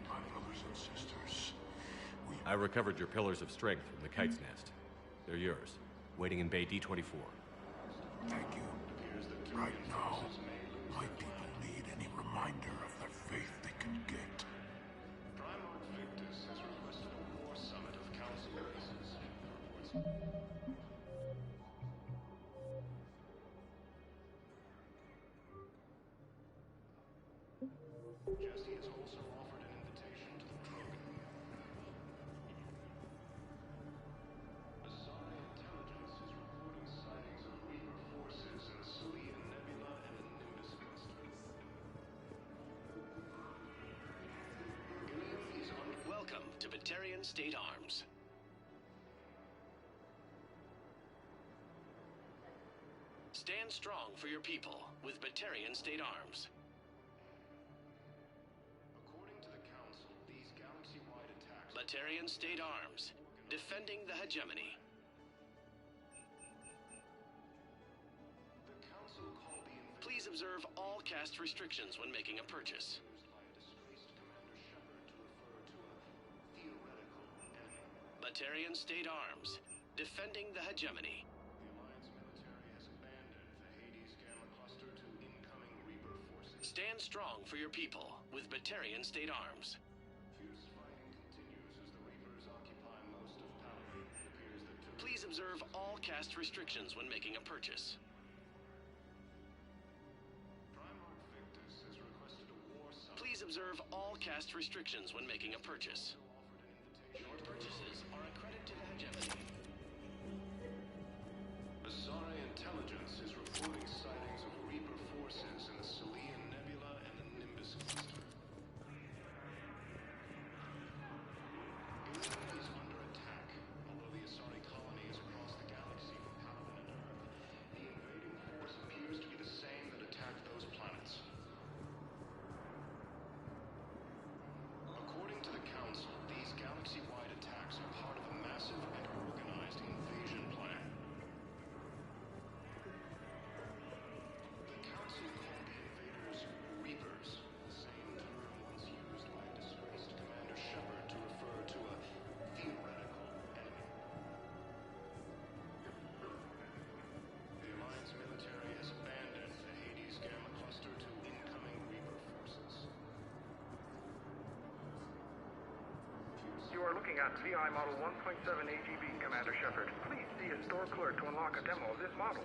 My brothers and sisters, I recovered your pillars of strength from the kite's nest. They're yours, waiting in Bay D-24. thank you. Right now, my people need any reminder of the faith they can get. Primarch Victus has requested a war summit of council races. Jesse has also offered an invitation to the Krogan. Asari intelligence is reporting sightings of Reaper forces in the Selenium Nebula and the Nimbus cluster. Ilium is on. Welcome to Batarian State Arms. Stand strong for your people with Batarian State Arms. According to the Council, these galaxy-wide attacks... Batarian State Arms, defending the hegemony. The Council called the invasion Please observe all caste restrictions when making a purchase. used by a disgraced Commander Shepard to refer to a theoretical enemy. Batarian State Arms, defending the hegemony. The Alliance military has abandoned the Hades Gamma cluster to incoming Reaper forces. Stand strong for your people with Batarian State Arms. Fierce fighting continues as the Reapers occupy most of Paladin. It appears that two... Please observe all caste restrictions when making a purchase. Primarch Victus has requested a war summit. Please observe all caste restrictions when making a purchase. Offered an invitation. Your purchases are a credit to the hegemony. Asari intelligence is reporting sightings of Reaper forces in the Selenium Nebula and the Nimbus cluster. Ilium is under attack. Although the Asari colony is across the galaxy from Paladin and Earth, the invading force appears to be the same that attacked those planets. According to the Council, these galaxy-wide attacks are part of a massive and organized invasion plan. The Council called the invaders Reapers, the same term once used by a disgraced Commander Shepard to refer to a theoretical enemy. The Alliance military has abandoned the Hades Gamma cluster to incoming Reaper forces. You are looking at VI Model 1.7 AGB, Commander Shepard. Please see a store clerk to unlock a demo of this model.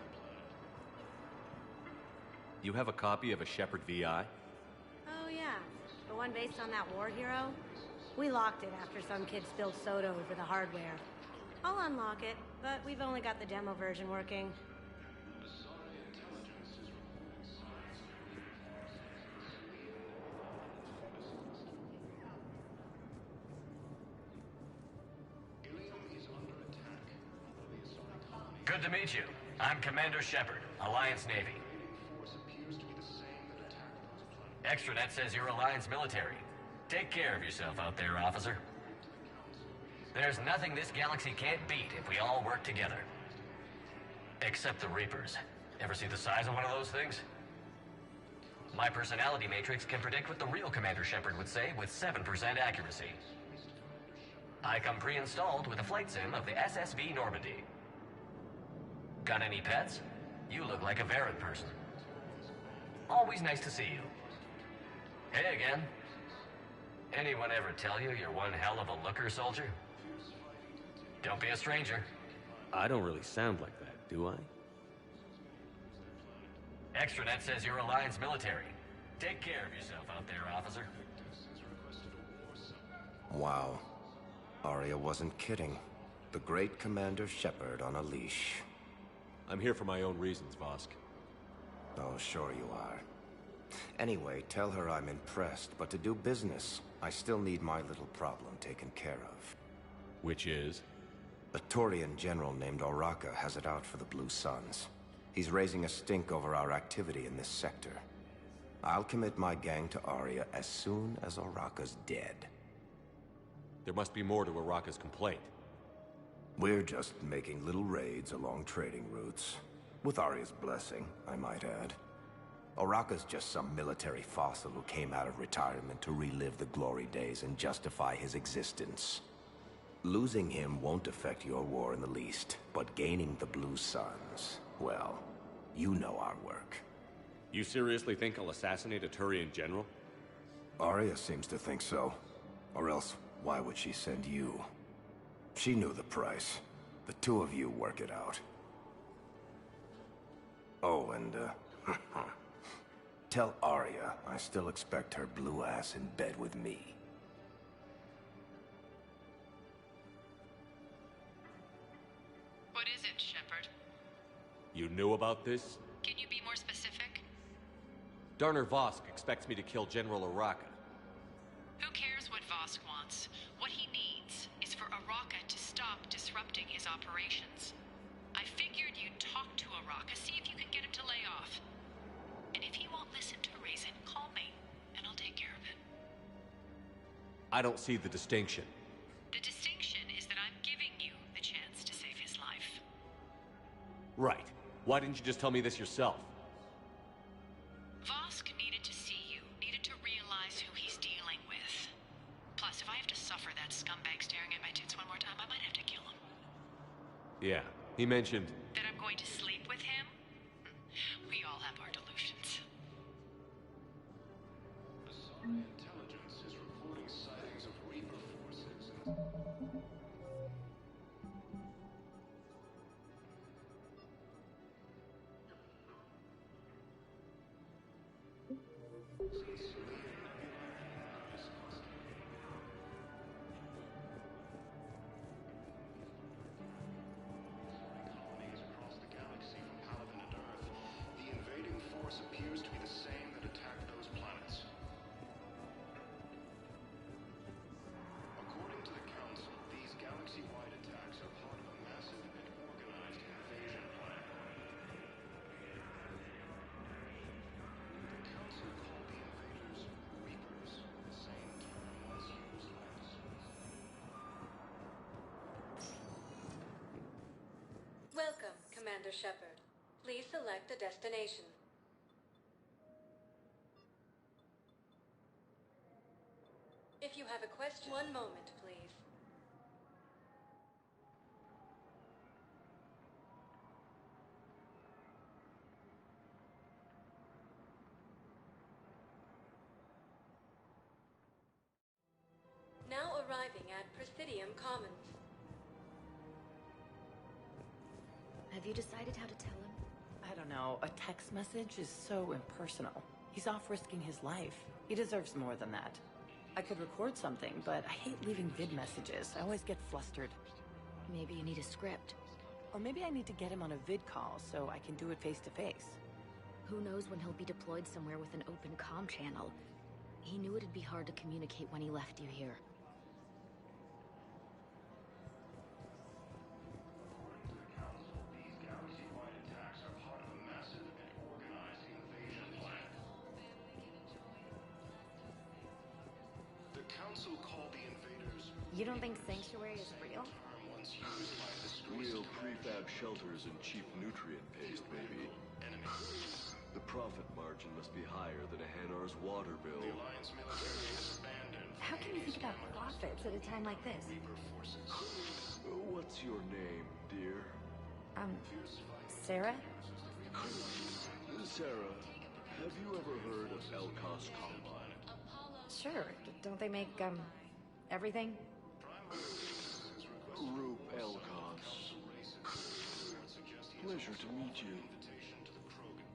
You have a copy of a Shepard VI? Oh yeah, the one based on that war hero? We locked it after some kid spilled soda over the hardware. I'll unlock it, but we've only got the demo version working. Asari intelligence is reporting signs of Reaper forces in the Selenium Nebula. Ilium is under attack, although the Asari colony... Good to meet you. I'm Commander Shepard, Alliance Navy. invading force appears to be the same that attacked those planets. Extranet says you're Alliance military. Take care of yourself out there, officer. There's nothing this galaxy can't beat if we all work together. Except the Reapers. Ever see the size of one of those things? My personality matrix can predict what the real Commander Shepard would say with 7% accuracy. I come pre-installed with a flight sim of the SSV Normandy. Got any pets? You look like a Varad person. Always nice to see you. Hey again. Anyone ever tell you you're one hell of a looker, soldier? Don't be a stranger. I don't really sound like that, do I? Extranet says you're Alliance military. Take care of yourself out there, officer. Wow. Arya wasn't kidding. The great Commander Shepard on a leash. I'm here for my own reasons, Vosk. Oh, sure you are. Anyway, tell her I'm impressed, but to do business, I still need my little problem taken care of. Which is? A Taurian general named Oraka has it out for the Blue Suns. He's raising a stink over our activity in this sector. I'll commit my gang to Arya as soon as Oraka's dead. There must be more to Araka's complaint. We're just making little raids along trading routes. With Arya's blessing, I might add. Oraka's just some military fossil who came out of retirement to relive the glory days and justify his existence. Losing him won't affect your war in the least, but gaining the Blue Suns, well, you know our work. You seriously think I'll assassinate a Turian general? Arya seems to think so. Or else, why would she send you? She knew the price. The two of you work it out. Oh, and, tell Arya I still expect her blue ass in bed with me. What is it, Shepard? You knew about this? Can you be more specific? Darner Vosk expects me to kill General Oraka. Who cares what Vosk wants? What he needs is for Oraka to stop disrupting his operations. I figured you'd talk to Oraka, see if you can get him to lay off. And if he won't listen to reason, call me, and I'll take care of it. I don't see the distinction. The distinction is that I'm giving you the chance to save his life. Right. Why didn't you just tell me this yourself? Vosk needed to see you, needed to realize who he's dealing with. Plus, if I have to suffer that scumbag staring at my tits one more time, I might have to kill him. Yeah, he mentioned... That I'm going to sleep with him? We all have our delusions. Asari intelligence is reporting sightings of Reaper forces in colonies across the galaxy from Paladin and Earth. The invading force appears to be the same that attacked those planets. According to the Council, these galaxy-wide attacks are part of a massive and organized invasion plan. The Council called the invaders Reapers, the same term once used by the Welcome, Commander Shepard. Please select a destination. If you have a question, one moment, please. Now arriving at Presidium Commons. Have you decided how to tell him? I don't know. A text message is so impersonal. He's off risking his life. He deserves more than that. I could record something, but I hate leaving vid messages. I always get flustered. Maybe you need a script. Or maybe I need to get him on a vid call so I can do it face to face. Who knows when he'll be deployed somewhere with an open comm channel. He knew it'd be hard to communicate when he left you here. These galaxy-wide attacks are part of a massive and organized invasion plan. The Council called the invaders You don't think Sanctuary is real? term once used by disgraced Real prefab shelters and cheap nutrient paste, baby. enemies. The profit margin must be higher than a Hanar's water bill. The Alliance military has abandoned How can you think about profits at a time like this? Reaper forces. What's your name, dear? Sarah? Sarah, have you ever heard of Elkos Combine? Sure. Don't they make, everything? Rube Elkos. Pleasure to meet you. Invitation to the Krogan.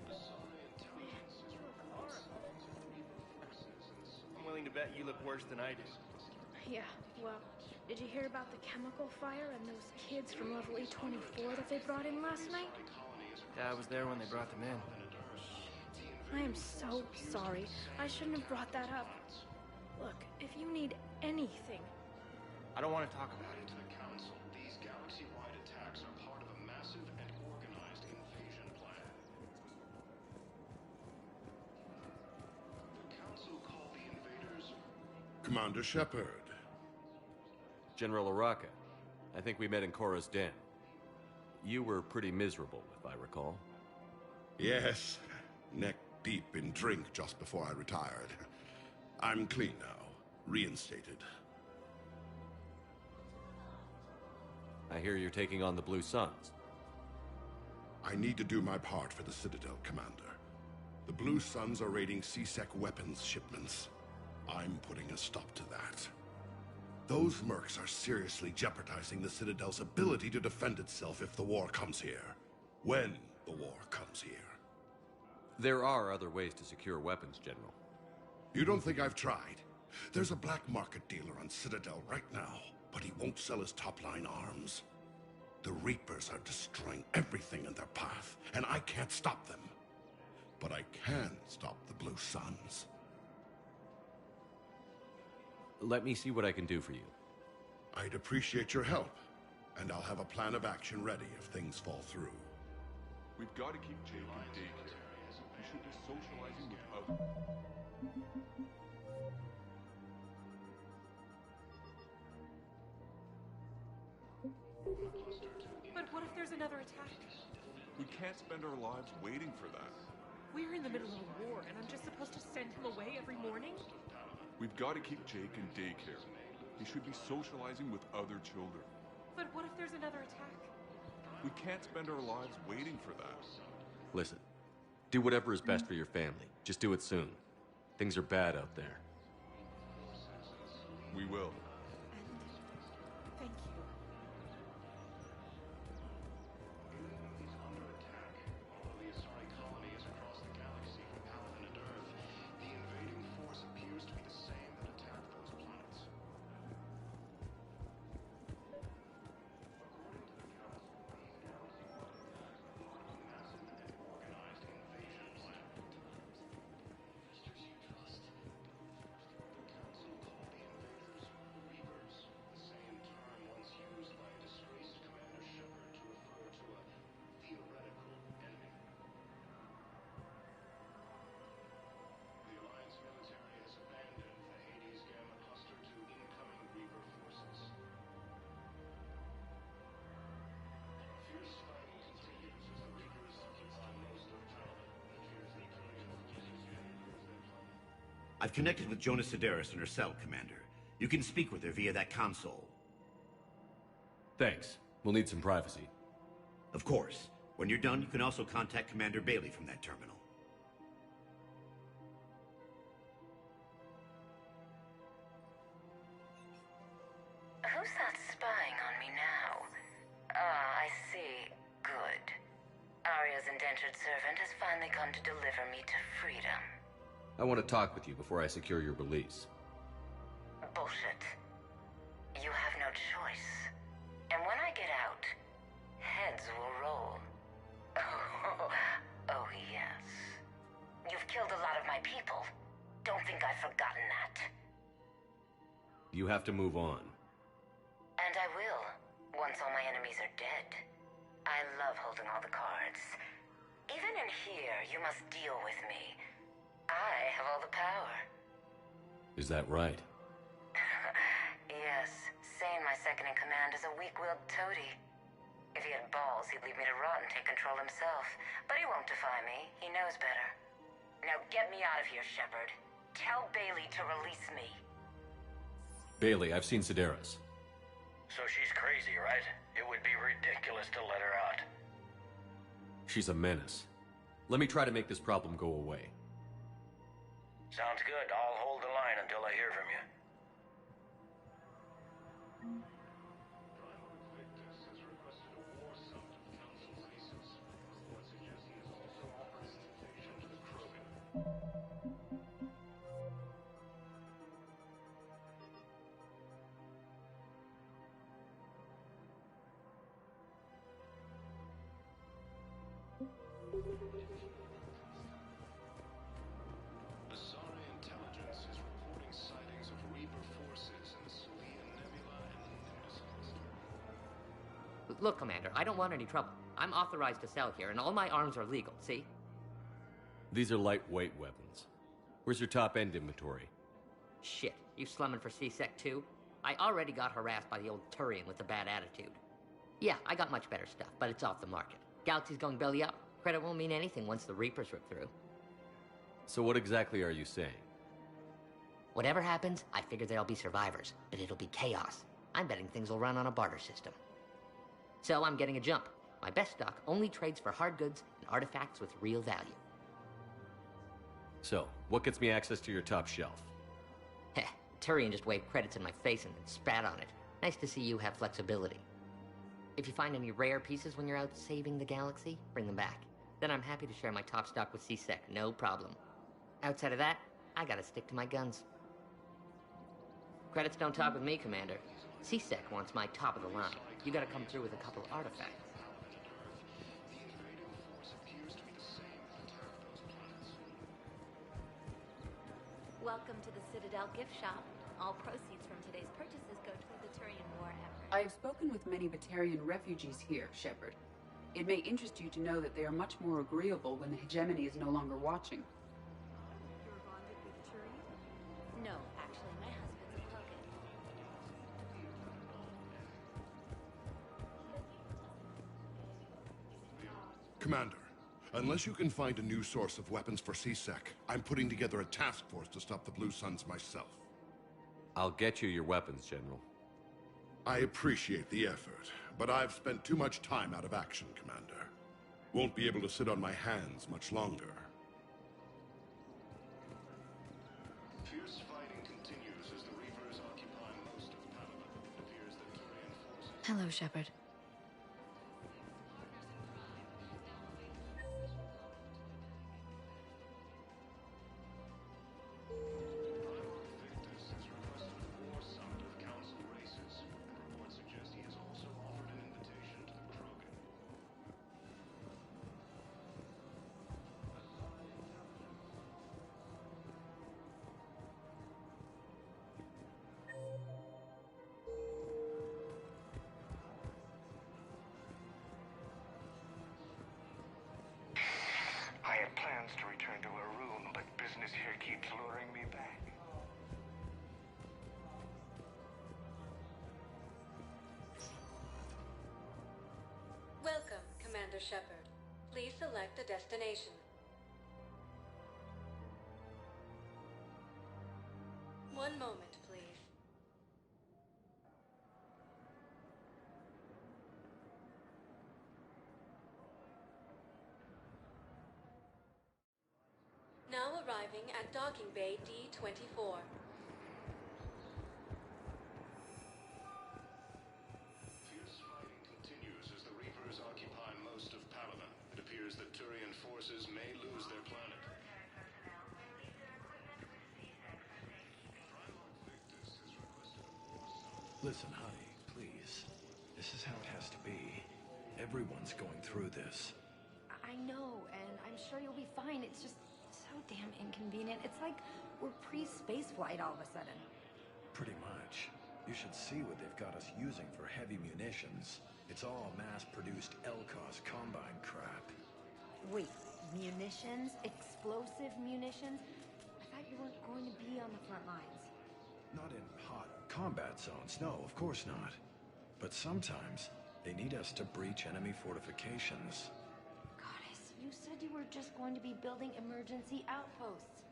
Asari intelligence is reporting sightings of Reaper forces in the I'm willing to bet you look worse than I do. Yeah, well, did you hear about the chemical fire and those kids from level E24 that they brought in last night? Yeah, I was there when they brought them in. I am so sorry. I shouldn't have brought that up. Look, if you need anything... I don't want to talk about it. To the Council, these galaxy-wide attacks are part of a massive and organized invasion plan. The Council called the invaders Commander Shepard. General Oraka. I think we met in Korra's den. You were pretty miserable, if I recall. Yes, neck deep in drink just before I retired. I'm clean now, reinstated. I hear you're taking on the Blue Suns. I need to do my part for the Citadel, Commander. The Blue Suns are raiding C-Sec weapons shipments. I'm putting a stop to that. Those mercs are seriously jeopardizing the Citadel's ability to defend itself if the war comes here. When the war comes here. There are other ways to secure weapons, General. You don't think I've tried? There's a black market dealer on Citadel right now, but he won't sell his top-line arms. The Reapers are destroying everything in their path, and I can't stop them. But I can stop the Blue Suns. Let me see what I can do for you. I'd appreciate your help, and I'll have a plan of action ready if things fall through. We've got to keep Jake in daycare. He should be socializing with others. But what if there's another attack? We can't spend our lives waiting for that. We're in the middle of a war, and I'm just supposed to send him away every morning? We've got to keep Jake in daycare. He should be socializing with other children. But what if there's another attack? We can't spend our lives waiting for that. Listen, do whatever is best for your family. Just do it soon. Things are bad out there. We will. Thank you. I've connected with Jonas Sedaris in her cell, Commander. You can speak with her via that console. Thanks. We'll need some privacy. Of course. When you're done, you can also contact Commander Bailey from that terminal. Who's that spying on me now? Ah, I see. Good. Arya's indentured servant has finally come to deliver me to freedom. I want to talk with you before I secure your release. Bullshit. You have no choice. And when I get out, heads will roll. Oh, yes. You've killed a lot of my people. Don't think I've forgotten that. You have to move on. And I will, once all my enemies are dead. I love holding all the cards. Even in here, you must deal with me. I have all the power. Is that right? Yes, Sane, my second-in-command, is a weak-willed toady. If he had balls, he'd leave me to rot and take control himself. But he won't defy me. He knows better. Now get me out of here, Shepard. Tell Bailey to release me. Bailey, I've seen Sedaris. So she's crazy, right? It would be ridiculous to let her out. She's a menace. Let me try to make this problem go away. Sounds good. I'll hold the line until I hear from you. Look, Commander, I don't want any trouble. I'm authorized to sell here, and all my arms are legal, see? These are lightweight weapons. Where's your top-end inventory? Shit, you slumming for C-Sec too? I already got harassed by the old Turian with the bad attitude. Yeah, I got much better stuff, but it's off the market. Galaxy's going belly up. Credit won't mean anything once the Reapers rip through. So what exactly are you saying? Whatever happens, I figure there'll be survivors, but it'll be chaos. I'm betting things will run on a barter system. So I'm getting a jump. My best stock only trades for hard goods and artifacts with real value. So, what gets me access to your top shelf? Heh, Turian just waved credits in my face and then spat on it. Nice to see you have flexibility. If you find any rare pieces when you're out saving the galaxy, bring them back. Then I'm happy to share my top stock with C-Sec, no problem. Outside of that, I gotta stick to my guns. Credits don't talk with me, Commander. C-Sec wants my top of the line. You gotta come through with a couple artifacts. Welcome to the Citadel gift shop. All proceeds from today's purchases go toward the Turian war effort. I have spoken with many Batarian refugees here, Shepard. It may interest you to know that they are much more agreeable when the hegemony is no longer watching. You're bonded with Turian? No, actually, my husband's a Krogan. Commander, unless you can find a new source of weapons for C-Sec, I'm putting together a task force to stop the Blue Suns myself. I'll get you your weapons, General. I appreciate the effort, but I've spent too much time out of action, Commander. Won't be able to sit on my hands much longer. Fierce fighting continues as the Reapers occupy most of Palaven. It appears that Turian forces... Hello, Shepard. I had plans to return to Arun, but business here keeps luring me back. Welcome, Commander Shepard. Please select a destination. One moment, please. Now arriving at Docking Bay D-24. Fierce fighting continues as the Reapers occupy most of Palaven. It appears that Turian forces may lose their planet. Listen, honey, please. This is how it has to be. Everyone's going through this. I know, and I'm sure you'll be fine. It's just so damn inconvenient. It's like we're pre-space flight all of a sudden. Pretty much. You should see what they've got us using for heavy munitions. It's all mass-produced LCOS Combine crap. Wait, munitions? Explosive munitions? I thought you weren't going to be on the front lines. Not in hot combat zones, no, of course not. But sometimes, they need us to breach enemy fortifications. Goddess, you said you were just going to be building emergency outposts.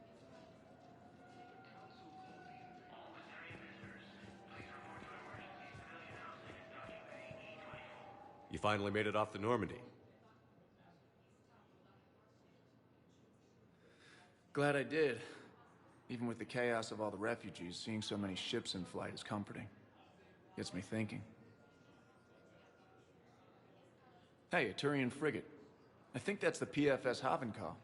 You finally made it off the Normandy. Glad I did. Even with the chaos of all the refugees, seeing so many ships in flight is comforting. Gets me thinking. Hey, a Turian frigate. I think that's the PFS Havenkal.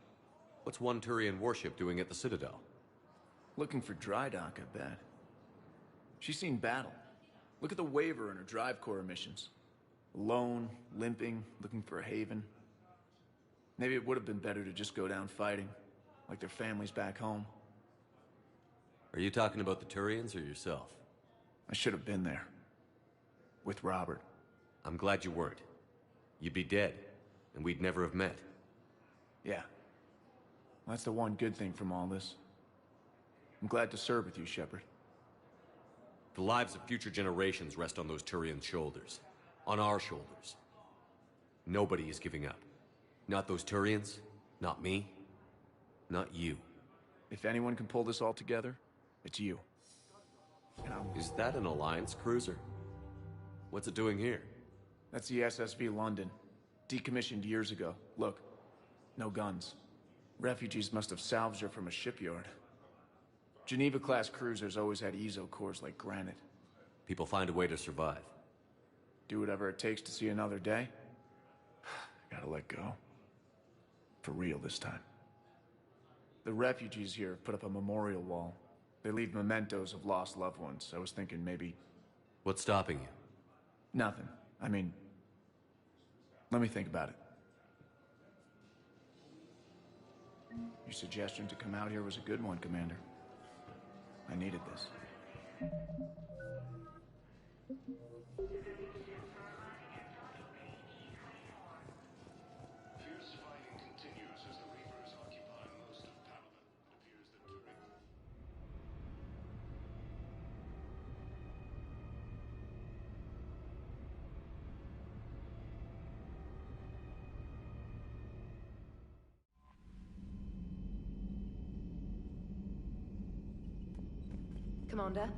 What's one Turian warship doing at the Citadel? Looking for dry dock, I bet. She's seen battle. Look at the waiver in her drive core emissions. Alone, limping, looking for a haven. Maybe it would have been better to just go down fighting, like their families back home. Are you talking about the Turians or yourself? I should have been there. With Robert. I'm glad you weren't. You'd be dead, and we'd never have met. Yeah. That's the one good thing from all this. I'm glad to serve with you, Shepard. The lives of future generations rest on those Turian shoulders. On our shoulders. Nobody is giving up. Not those Turians, not me, not you. If anyone can pull this all together, it's you. Is that an Alliance cruiser? What's it doing here? That's the SSV London. Decommissioned years ago. Look, no guns. Refugees must have salvaged her from a shipyard. Geneva-class cruisers always had eezo cores like granite. People find a way to survive. Do whatever it takes to see another day. Gotta let go. For real this time. The refugees here have put up a memorial wall. They leave mementos of lost loved ones. I was thinking maybe... What's stopping you? Nothing. I mean... Let me think about it. Your suggestion to come out here was a good one, Commander. I needed this. Fierce fighting continues as the Reapers occupy most of Paladin. It appears that during... Commander?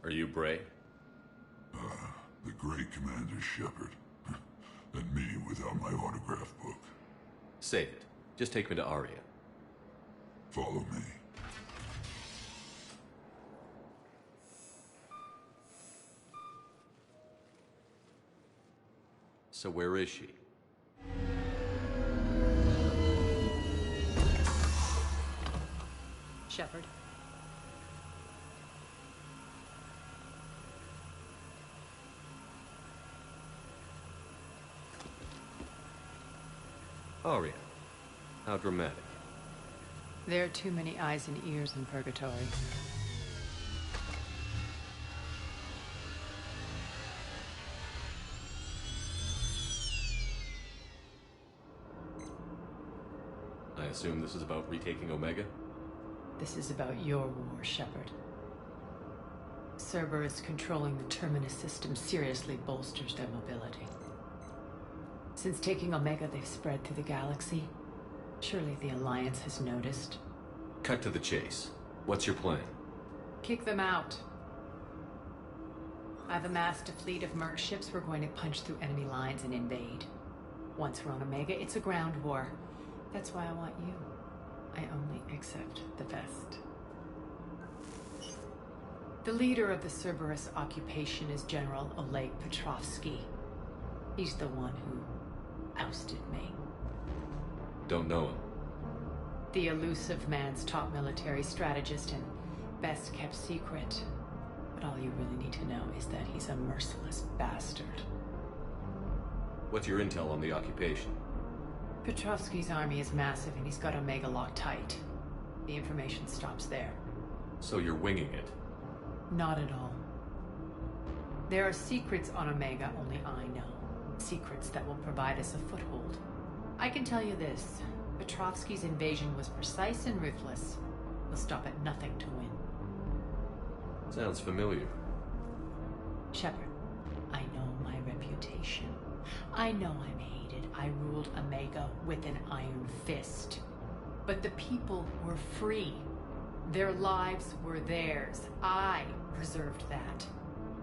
Are you Bray? The great Commander Shepard. And me without my autograph book. Save it. Just take me to Aria. Follow me. So where is she? Shepard. Aria. How dramatic. There are too many eyes and ears in Purgatory. I assume this is about retaking Omega? This is about your war, Shepard. Cerberus controlling the Terminus system seriously bolsters their mobility. Since taking Omega, they've spread through the galaxy. Surely the Alliance has noticed. Cut to the chase. What's your plan? Kick them out. I've amassed a fleet of merc ships. We're going to punch through enemy lines and invade. Once we're on Omega, it's a ground war. That's why I want you. I only accept the best. The leader of the Cerberus occupation is General Oleg Petrovsky. He's the one who ousted me. Don't know him. The elusive man's top military strategist and best kept secret. But all you really need to know is that he's a merciless bastard. What's your intel on the occupation? Petrovsky's army is massive and he's got Omega locked tight. The information stops there. So you're winging it? Not at all. There are secrets on Omega only I know. Secrets that will provide us a foothold. I can tell you this. Petrovsky's invasion was precise and ruthless. He'll stop at nothing to win. Sounds familiar. Shepard, I know my reputation. I know I'm hated. I ruled Omega with an iron fist. But the people were free. Their lives were theirs. I preserved that.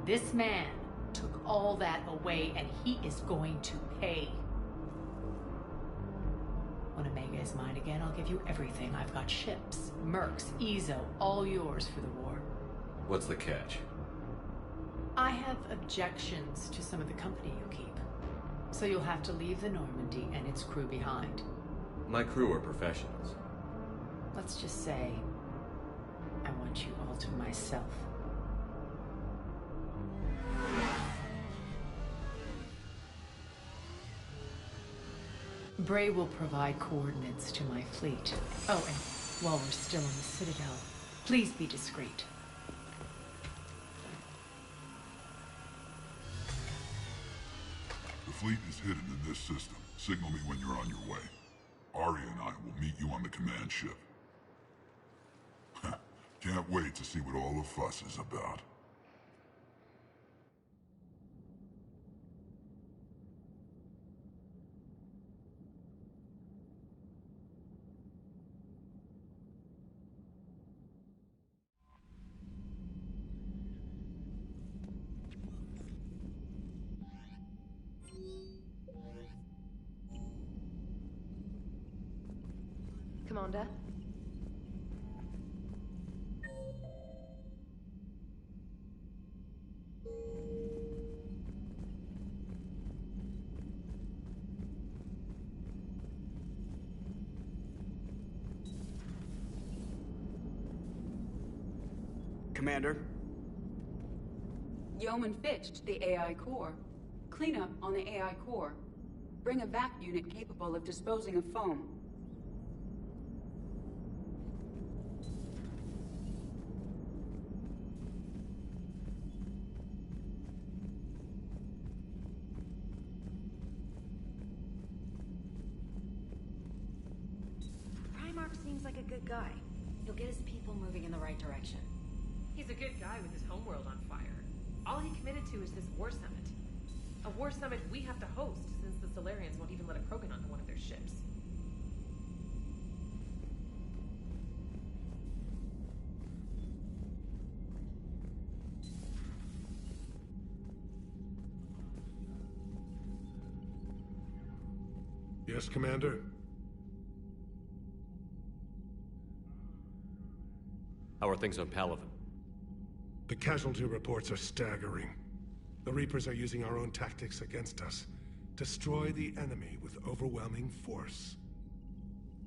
This man took all that away, and he is going to pay. When Omega is mine again, I'll give you everything. I've got ships, mercs, eezo, all yours for the war. What's the catch? I have objections to some of the company you keep. So you'll have to leave the Normandy and its crew behind. My crew are professionals. Let's just say, I want you all to myself. Bray will provide coordinates to my fleet. Oh, and while we're still in the Citadel, please be discreet. The fleet is hidden in this system. Signal me when you're on your way. Arya and I will meet you on the command ship. Can't wait to see what all the fuss is about. Commander? Commander? Yeoman Fitch, the AI core. Cleanup on the AI core. Bring a vac unit capable of disposing of foam. Primarch seems like a good guy. He'll get his people moving in the right direction. He's a good guy with his homeworld on fire. All he committed to is this war summit. A war summit we have to host, since the Solarians won't even let a Krogan onto one of their ships. Yes, Commander? How are things on Palaven? The casualty reports are staggering. The Reapers are using our own tactics against us. Destroy the enemy with overwhelming force.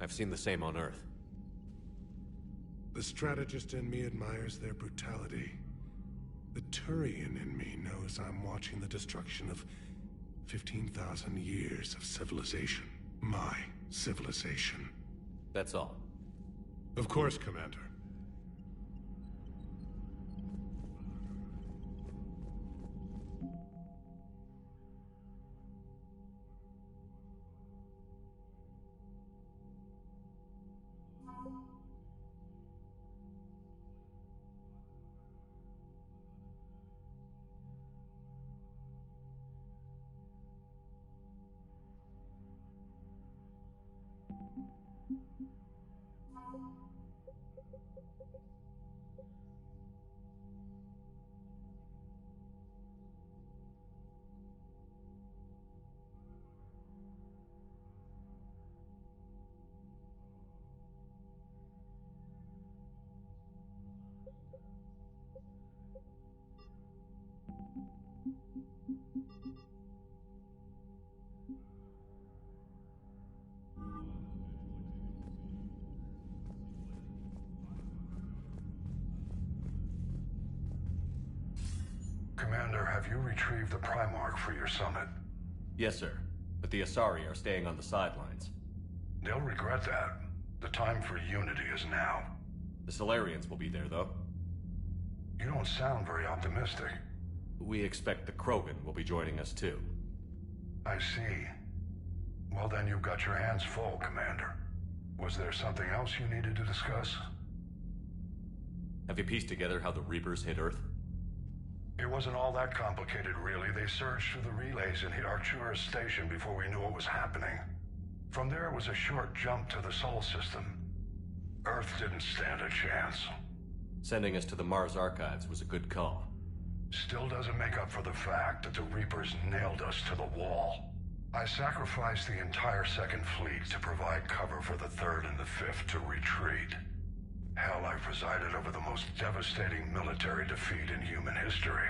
I've seen the same on Earth. The strategist in me admires their brutality. The Turian in me knows I'm watching the destruction of 15,000 years of civilization. My civilization. That's all. Of course, Commander. Commander, have you retrieved the Primarch for your summit? Yes, sir. But the Asari are staying on the sidelines. They'll regret that. The time for unity is now. The Solarians will be there, though. You don't sound very optimistic. We expect the Krogan will be joining us, too. I see. Well, then you've got your hands full, Commander. Was there something else you needed to discuss? Have you pieced together how the Reapers hit Earth? It wasn't all that complicated, really. They surged through the relays and hit Arcturus Station before we knew what was happening. From there, it was a short jump to the Sol system. Earth didn't stand a chance. Sending us to the Mars Archives was a good call. Still doesn't make up for the fact that the Reapers nailed us to the wall. I sacrificed the entire Second Fleet to provide cover for the Third and the Fifth to retreat. Hell, I presided over the most devastating military defeat in human history.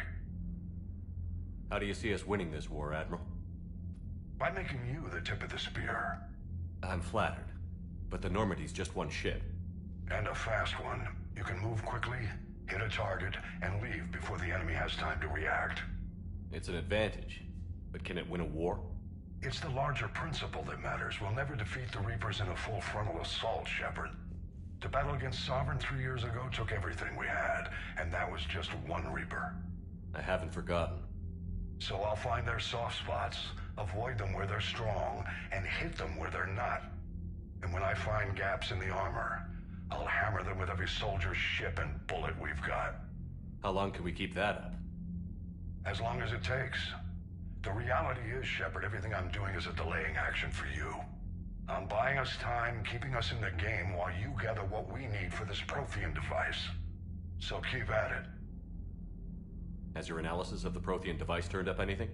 How do you see us winning this war, Admiral? By making you the tip of the spear. I'm flattered, but the Normandy's just one ship. And a fast one. You can move quickly, hit a target, and leave before the enemy has time to react. It's an advantage, but can it win a war? It's the larger principle that matters. We'll never defeat the Reapers in a full frontal assault, Shepard. The battle against Sovereign 3 years ago took everything we had, and that was just one Reaper. I haven't forgotten. So I'll find their soft spots, avoid them where they're strong, and hit them where they're not. And when I find gaps in the armor, I'll hammer them with every soldier, ship, and bullet we've got. How long can we keep that up? As long as it takes. The reality is, Shepard, everything I'm doing is a delaying action for you. I'm buying us time, keeping us in the game while you gather what we need for this Prothean device. So keep at it. Has your analysis of the Prothean device turned up anything?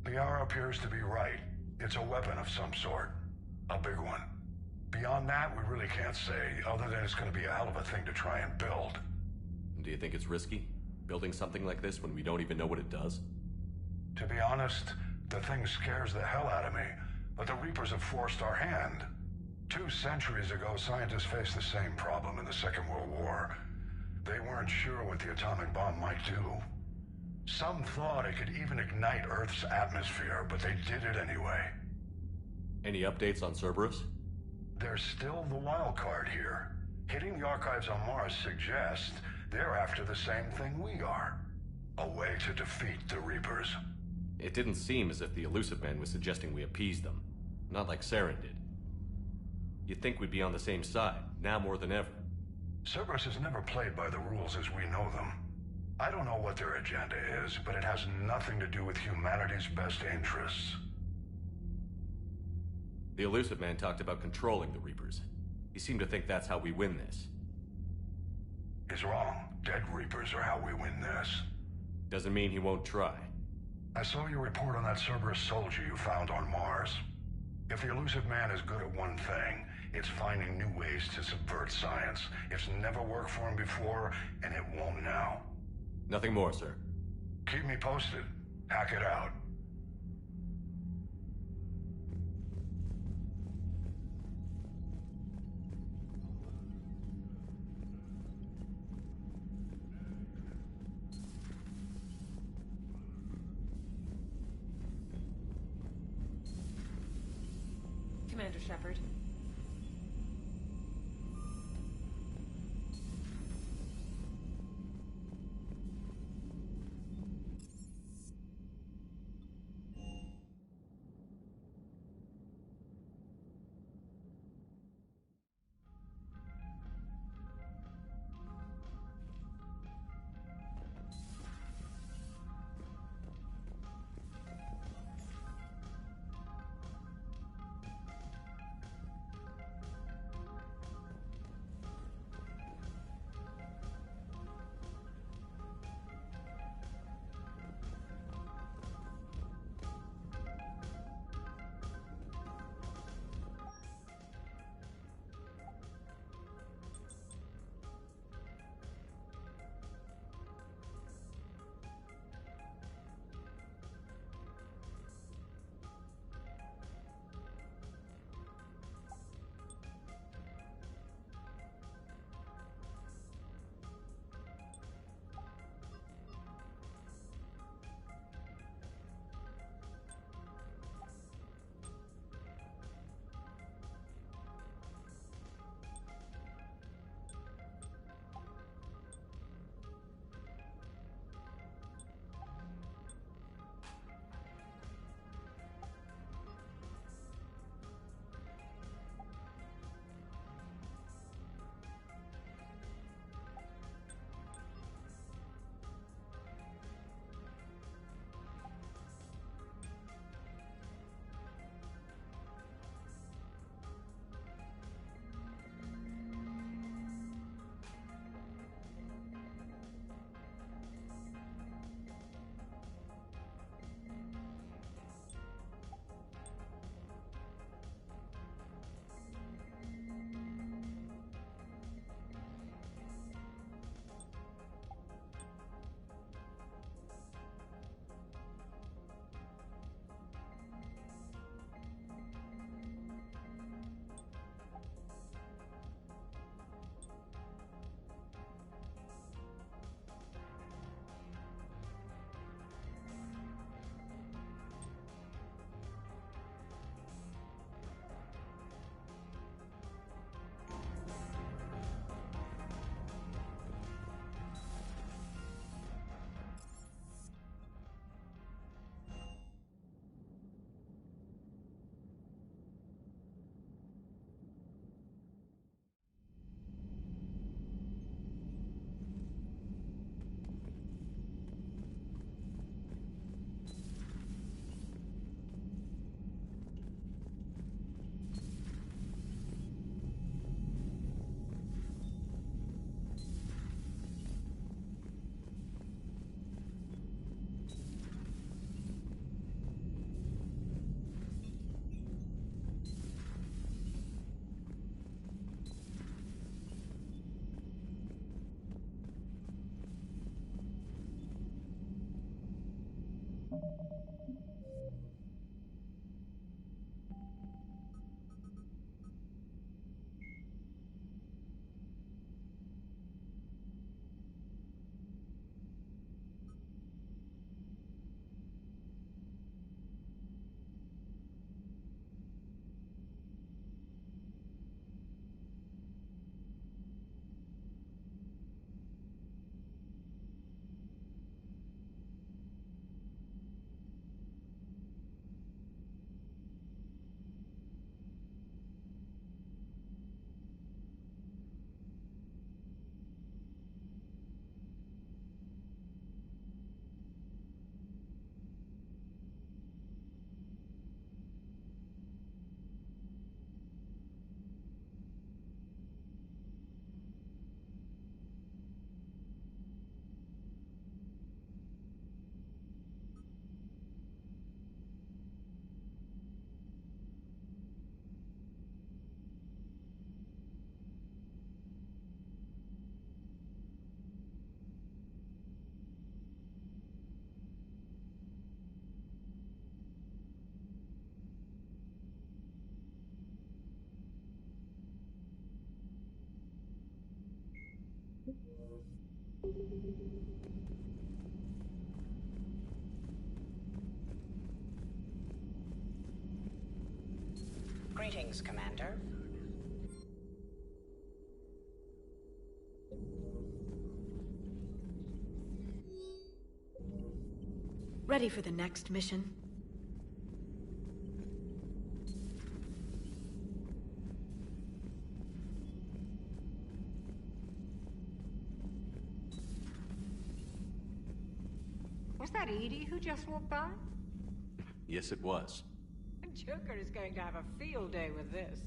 The hour appears to be right. It's a weapon of some sort. A big one. Beyond that, we really can't say, other than it's going to be a hell of a thing to try and build. Do you think it's risky, building something like this when we don't even know what it does? To be honest, the thing scares the hell out of me, but the Reapers have forced our hand. 2 centuries ago, scientists faced the same problem in the Second World War. They weren't sure what the atomic bomb might do. Some thought it could even ignite Earth's atmosphere, but they did it anyway. Any updates on Cerberus? They're still the wild card here. Hitting the archives on Mars suggests they're after the same thing we are. A way to defeat the Reapers. It didn't seem as if the Elusive Man was suggesting we appease them. Not like Saren did. You'd think we'd be on the same side, now more than ever. Cerberus has never played by the rules as we know them. I don't know what their agenda is, but it has nothing to do with humanity's best interests. The Elusive Man talked about controlling the Reapers. He seemed to think that's how we win this. He's wrong. Dead Reapers are how we win this. Doesn't mean he won't try. I saw your report on that Cerberus soldier you found on Mars. If the Elusive Man is good at one thing, it's finding new ways to subvert science. It's never worked for him before, and it won't now. Nothing more, sir. Keep me posted. Hack it out. Commander Shepard. Greetings, Commander. Ready for the next mission? Was that Edie who just walked by? Yes, it was. Joker is going to have a field day with this.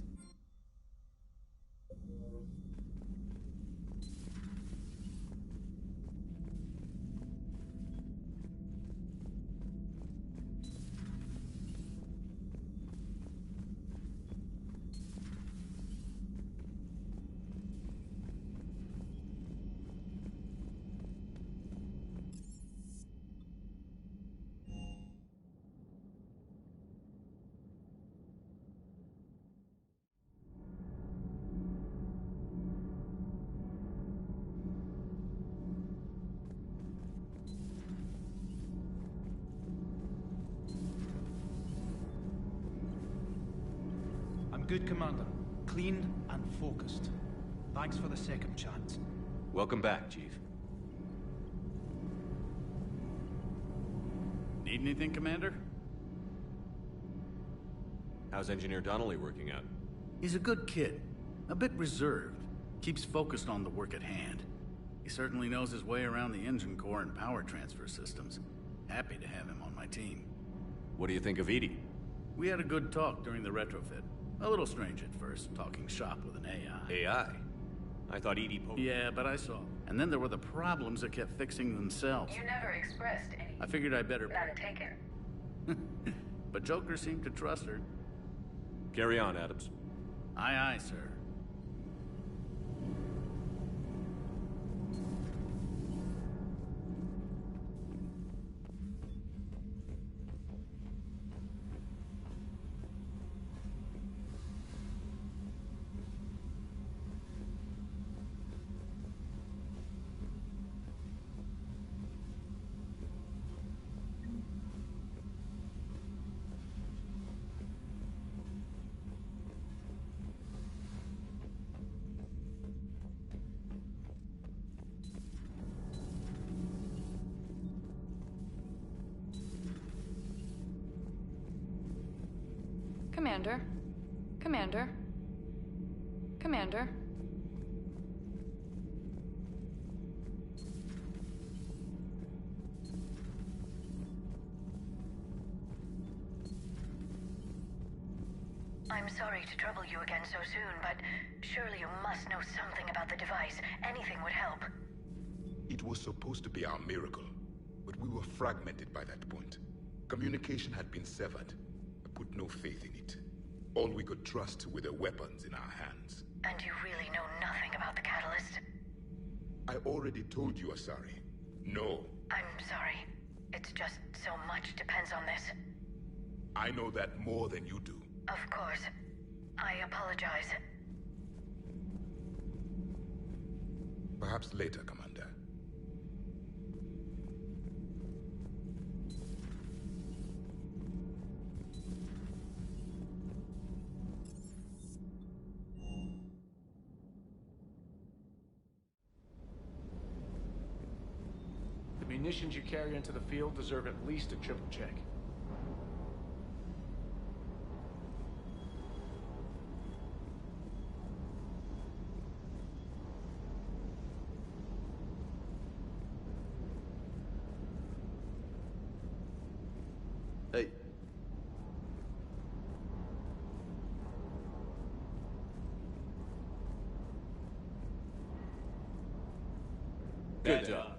Good, Commander. Clean and focused. Thanks for the second chance. Welcome back, Chief. Need anything, Commander? How's Engineer Donnelly working out? He's a good kid. A bit reserved. Keeps focused on the work at hand. He certainly knows his way around the engine core and power transfer systems. Happy to have him on my team. What do you think of Edie? We had a good talk during the retrofit. A little strange at first, talking shop with an AI. AI? I thought Edie Yeah, but I saw. And then there were the problems that kept fixing themselves. You never expressed any... I figured I'd better... None taken. But Joker seemed to trust her. Carry on, Adams. Aye, aye, sir. Commander. Commander. Commander. I'm sorry to trouble you again so soon, but surely you must know something about the device. Anything would help. It was supposed to be our miracle, but we were fragmented by that point. Communication had been severed. I put no faith in it. All we could trust were the weapons in our hands. And you really know nothing about the catalyst? I already told you, Asari. No. I'm sorry. It's just so much depends on this. I know that more than you do. Of course. I apologize. Perhaps later, Commander. The munitions you carry into the field deserve at least a triple check. Hey. Good job.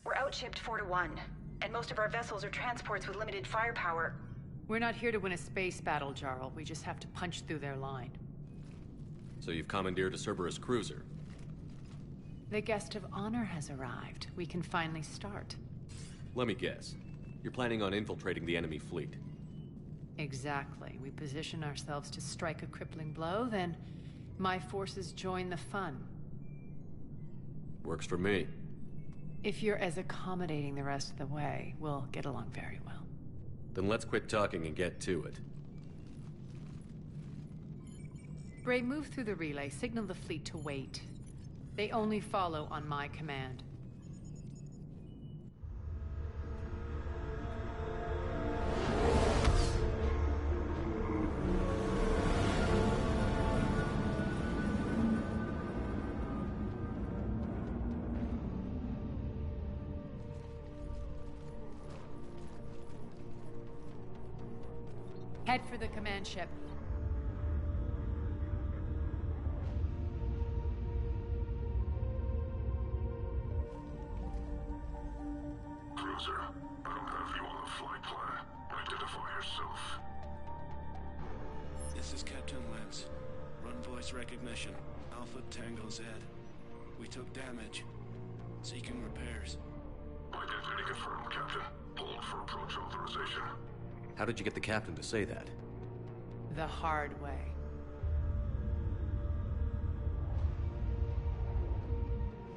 We're outshipped 4-1, and most of our vessels are transports with limited firepower. We're not here to win a space battle, Jarl. We just have to punch through their line. So you've commandeered a Cerberus cruiser? The guest of honor has arrived. We can finally start. Let me guess. You're planning on infiltrating the enemy fleet? Exactly. We position ourselves to strike a crippling blow, then my forces join the fun. Works for me. If you're as accommodating the rest of the way, we'll get along very well. Then let's quit talking and get to it. Bray, move through the relay. Signal the fleet to wait. They only follow on my command. Head for the command ship. Cruiser, I don't have you on the flight plan. Identify yourself. This is Captain Lentz. Run voice recognition. Alpha Tango Z. We took damage. Seeking repairs. Identity confirmed, Captain. Hold for approach authorization. How did you get the captain to say that? The hard way.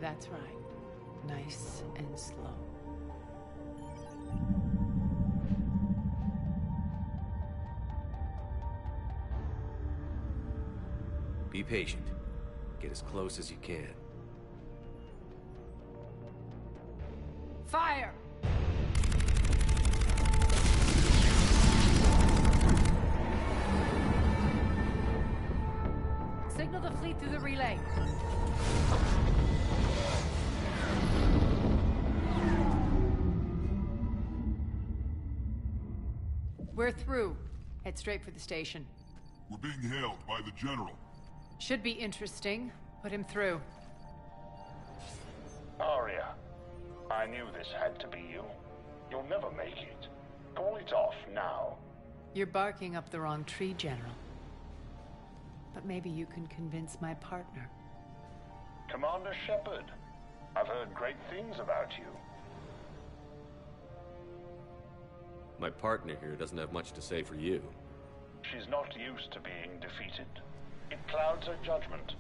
That's right. Nice and slow. Be patient. Get as close as you can. Fire! Signal the fleet through the relay. We're through. Head straight for the station. We're being hailed by the General. Should be interesting. Put him through. Arya, I knew this had to be you. You'll never make it. Call it off now. You're barking up the wrong tree, General. But maybe you can convince my partner. Commander Shepard, I've heard great things about you. My partner here doesn't have much to say for you. She's not used to being defeated. It clouds her judgment.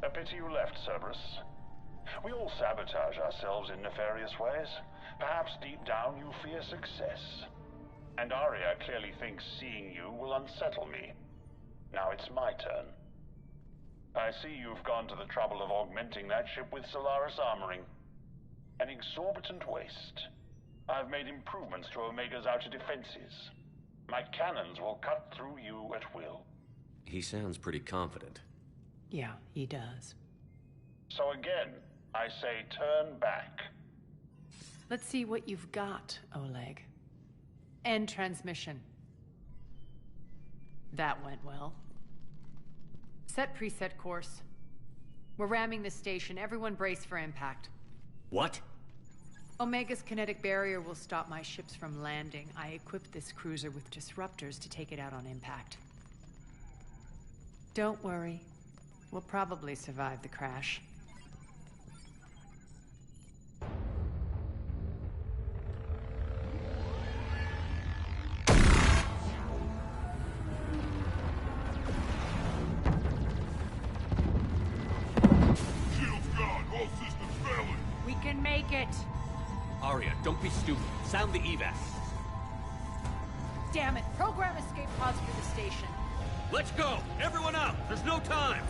A pity you left, Cerberus. We all sabotage ourselves in nefarious ways. Perhaps deep down you fear success. And Arya clearly thinks seeing you will unsettle me. Now it's my turn. I see you've gone to the trouble of augmenting that ship with Solaris armoring. An exorbitant waste. I've made improvements to Omega's outer defenses. My cannons will cut through you at will. He sounds pretty confident. Yeah, he does. So again, I say turn back. Let's see what you've got, Oleg. End transmission. That went well. Set preset course. We're ramming the station. Everyone brace for impact. What? Omega's kinetic barrier will stop my ships from landing. I equipped this cruiser with disruptors to take it out on impact. Don't worry. We'll probably survive the crash. Shields gone. All systems failing. We can make it! Arya, don't be stupid. Sound the evac. Damn it! Program escape pods for the station. Let's go! Everyone out! There's no time!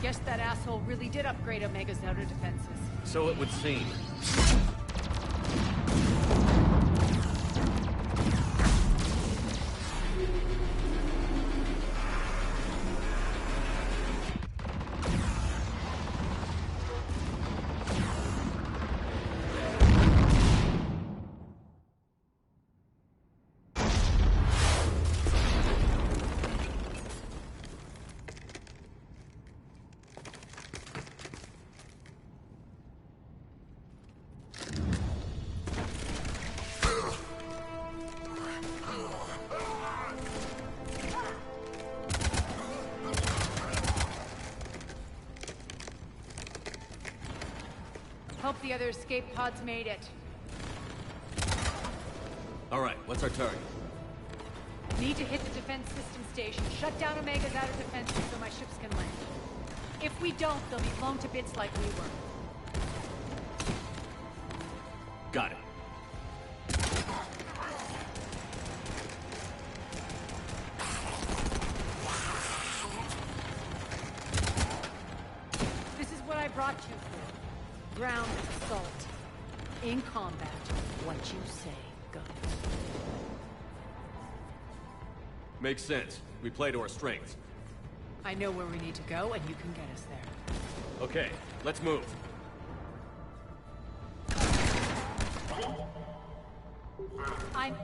Guess that asshole really did upgrade Omega's outer defenses. So it would seem. Hope the other escape pods made it. All right, what's our target? Need to hit the defense system station. Shut down Omega's outer defenses so my ships can land. If we don't, they'll be blown to bits like we were. Got it. This is what I brought you for. Ground assault. In combat, what you say goes. Makes sense. We play to our strengths. I know where we need to go, and you can get us there. Okay, let's move. I'm...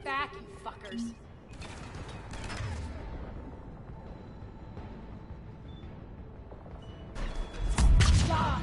back, you fuckers. Die!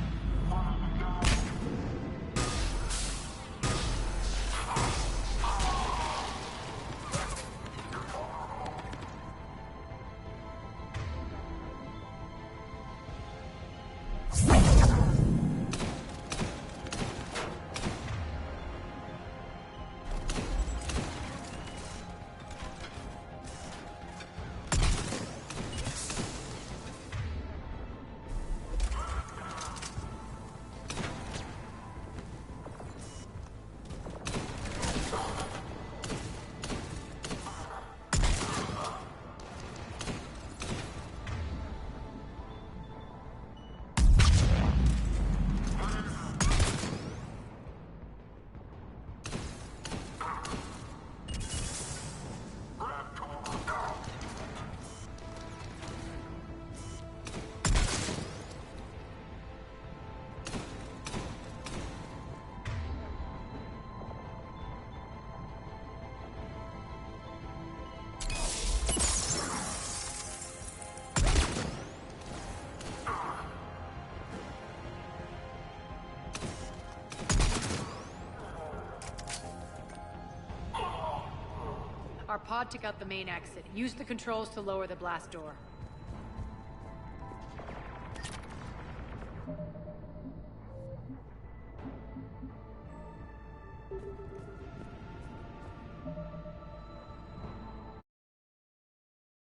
Our pod took out the main exit. Use the controls to lower the blast door.